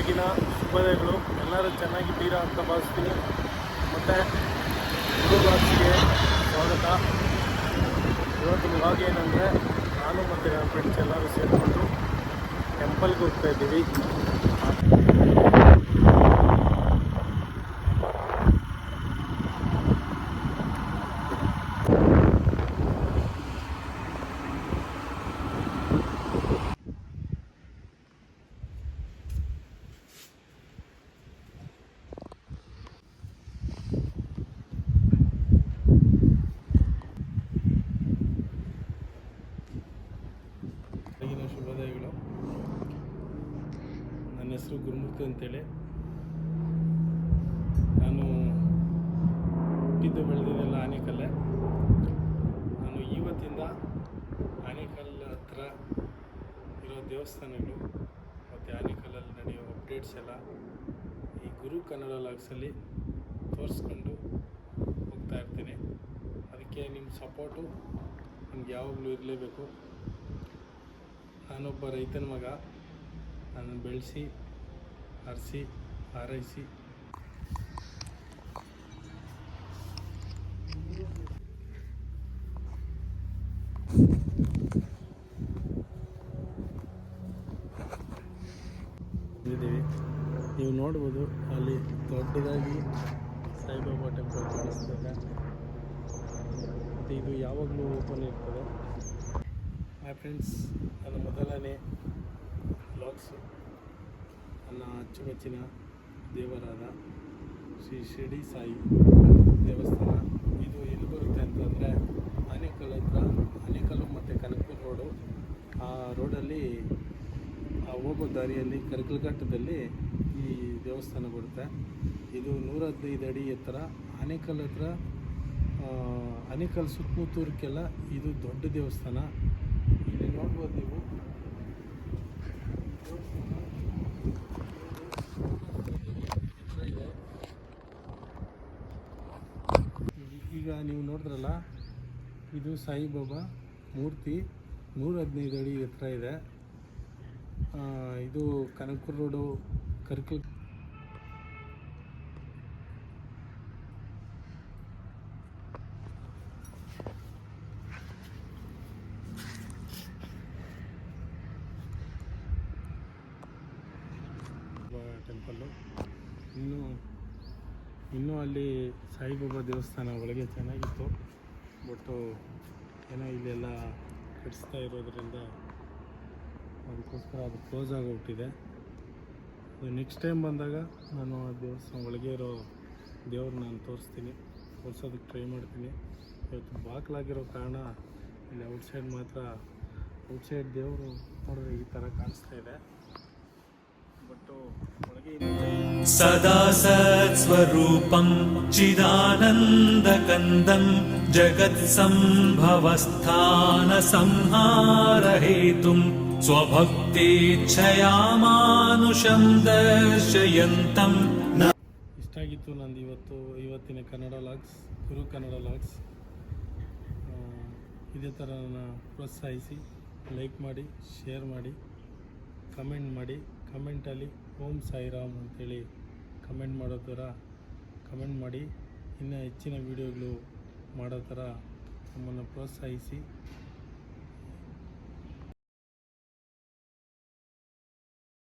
ಬೆಳಗಿನ ಶುಭೋದಯಗಳು. ಎಲ್ಲರೂ ಚೆನ್ನಾಗಿದ್ದೀರಾ ಅಂತ ಭಾವಿಸ್ತೀನಿ. ಮತ್ತು ಗುರುವಾರಕ್ಕೆ ಸ್ವಾಗತ. ಇವತ್ತು ವ್ಲಾಗ್ ಏನಂದರೆ, ನಾನು ಮತ್ತು ನನ್ನ ಫ್ರೆಂಡ್ಸ್ ಎಲ್ಲರೂ ಸೇರಿಕೊಂಡು ಟೆಂಪಲ್ಗೆ ಹೋಗ್ತಾ ಇದ್ದೀವಿ. ಶುಭೋದಯಗಳು. ನನ್ನ ಹೆಸರು ಗುರುಮೂರ್ತಿ ಅಂತೇಳಿ. ನಾನು ಹುಟ್ಟಿದ್ದು ಬೆಳೆದಿದ್ದೆಲ್ಲ ಆನೇಕಲ್ಲೇ. ನಾನು ಇವತ್ತಿಂದ ಆನೇಕಲ್ ಹತ್ರ ಇರೋ ದೇವಸ್ಥಾನಗಳು ಮತ್ತು ಆನೇಕಲ್ಲಲ್ಲಿ ನಡೆಯೋ ಅಪ್ಡೇಟ್ಸ್ ಎಲ್ಲ ಈ ಗುರು ಕನ್ನಡ ಲಾಗ್ಸಲ್ಲಿ ತೋರಿಸ್ಕೊಂಡು ಹೋಗ್ತಾ ಇರ್ತೀನಿ. ಅದಕ್ಕೆ ನಿಮ್ಮ ಸಪೋರ್ಟು ನಮ್ಗೆ ಯಾವಾಗಲೂ ಇರಲೇಬೇಕು. ನಾನೊಬ್ಬ ರೈತನ ಮಗ. ನಾನು ಬೆಳೆಸಿ ಹರಿಸಿ ಹಾರೈಸಿ ಇದ್ದೀವಿ. ನೀವು ನೋಡ್ಬೋದು, ಅಲ್ಲಿ ದೊಡ್ಡದಾಗಿ ಸಾಯಿಬಾಬಾ ಟೆಂಪಲ್ ಕಾಣಿಸ್ತದೆ. ಮತ್ತು ಇದು ಯಾವಾಗಲೂ ಓಪನ್ ಇರ್ತದೆ. ಮೈ ಫ್ರೆಂಡ್ಸ್, ನನ್ನ ಮೊದಲನೇ ವ್ಲಾಗ್ಸು ನನ್ನ ಅಚ್ಚುಮೆಚ್ಚಿನ ದೇವರಾದ ಶ್ರೀ ಶಿರಡಿ ಸಾಯಿ ದೇವಸ್ಥಾನ. ಇದು ಎಲ್ಲಿ ಬರುತ್ತೆ ಅಂತಂದರೆ, ಆನೇಕಲ್ ಹತ್ರ, ಆನೇಕಲ್ಲು ಮತ್ತು ಕನಕಪುರ ರೋಡು. ಆ ರೋಡಲ್ಲಿ ಹೋಗೋ ದಾರಿಯಲ್ಲಿ ಕರ್ಕಲ್ಘಟ್ಟದಲ್ಲಿ ಈ ದೇವಸ್ಥಾನ ಬರುತ್ತೆ. ಇದು 115 ಅಡಿ ಎತ್ತರ. ಆನೇಕಲ್ ಹತ್ರ, ಆನೇಕಲ್ ಸುತ್ತಮುತ್ತೂರಕ್ಕೆಲ್ಲ ಇದು ದೊಡ್ಡ ದೇವಸ್ಥಾನ. ಇಲ್ಲಿ ನೋಡ್ಬೋದು ನೀವು. ಈಗ ನೀವು ನೋಡಿದ್ರಲ್ಲ, ಇದು ಸಾಯಿಬಾಬಾ ಮೂರ್ತಿ 115 ಅಡಿ ಎತ್ತರ ಇದೆ. ಇದು ಕನಕಪುರ ರೋಡು, ಕರ್ಕಲ್ ಟೆಂಪಲ್ಲು. ಇನ್ನೂ ಅಲ್ಲಿ ಸಾಯಿಬಾಬಾ ದೇವಸ್ಥಾನ ಒಳಗೆ ಚೆನ್ನಾಗಿತ್ತು. ಬಟ್ಟು ಏನೋ ಇಲ್ಲೆಲ್ಲ ಕಟ್ಟಿಸ್ತಾ ಇರೋದ್ರಿಂದ ಅದಕ್ಕೋಸ್ಕರ ಅದು ಕ್ಲೋಸ್ ಆಗೋಗ್ಬಿಟ್ಟಿದೆ. ಅದು ನೆಕ್ಸ್ಟ್ ಟೈಮ್ ಬಂದಾಗ ನಾನು ಆ ದೇವಸ್ಥಾನ ಒಳಗೆ ಇರೋ ದೇವ್ರು ನಾನು ತೋರಿಸೋದಕ್ಕೆ ಟ್ರೈ ಮಾಡ್ತೀನಿ. ಇವತ್ತು ಬಾಗಿಲಾಗಿರೋ ಕಾರಣ ಇಲ್ಲಿ ಔಟ್ಸೈಡ್ ಮಾತ್ರ, ಔಟ್ಸೈಡ್ ದೇವರು ನೋಡಿದ್ರೆ ಈ ಥರ ಕಾಣಿಸ್ತಾ ಇದೆ. ಬಟ್ಟು ಒಳಗೆ ಸದಾ ಸತ್ಸ್ವರೂಪಂ ಚಿದಾನಂದಕಂದಂ ಜಗತ್ ಸಂಭವಸ್ಥಾನ ಸಂಹಾರ ಹೇತುಂ ಸ್ವಭಕ್ತೇಚ್ಛಯಾ ಮಾನುಷಂ ದರ್ಶಯಂತಂ. ಇಷ್ಟ ಆಗಿತ್ತು ನಂದು ಇವತ್ತಿನ ಕನ್ನಡ ಲಾಗ್ಸ್, ಗುರು ಕನ್ನಡ ಲಾಗ್ಸ್. ಇದೇ ಥರ ನನ್ನ ಪ್ರೋತ್ಸಾಹಿಸಿ, ಲೈಕ್ ಮಾಡಿ, ಶೇರ್ ಮಾಡಿ, ಕಮೆಂಟ್ ಮಾಡಿ. ಕಮೆಂಟಲ್ಲಿ ಓಂ ಸಾಯಿರಾಮ್ ಅಂತೇಳಿ ಕಮೆಂಟ್ ಮಾಡೋ ಥರ ಕಮೆಂಟ್ ಮಾಡಿ. ಇನ್ನೂ ಹೆಚ್ಚಿನ ವೀಡಿಯೋಗಳು ಮಾಡೋ ಥರ ನಮ್ಮನ್ನು ಪ್ರೋತ್ಸಾಹಿಸಿ.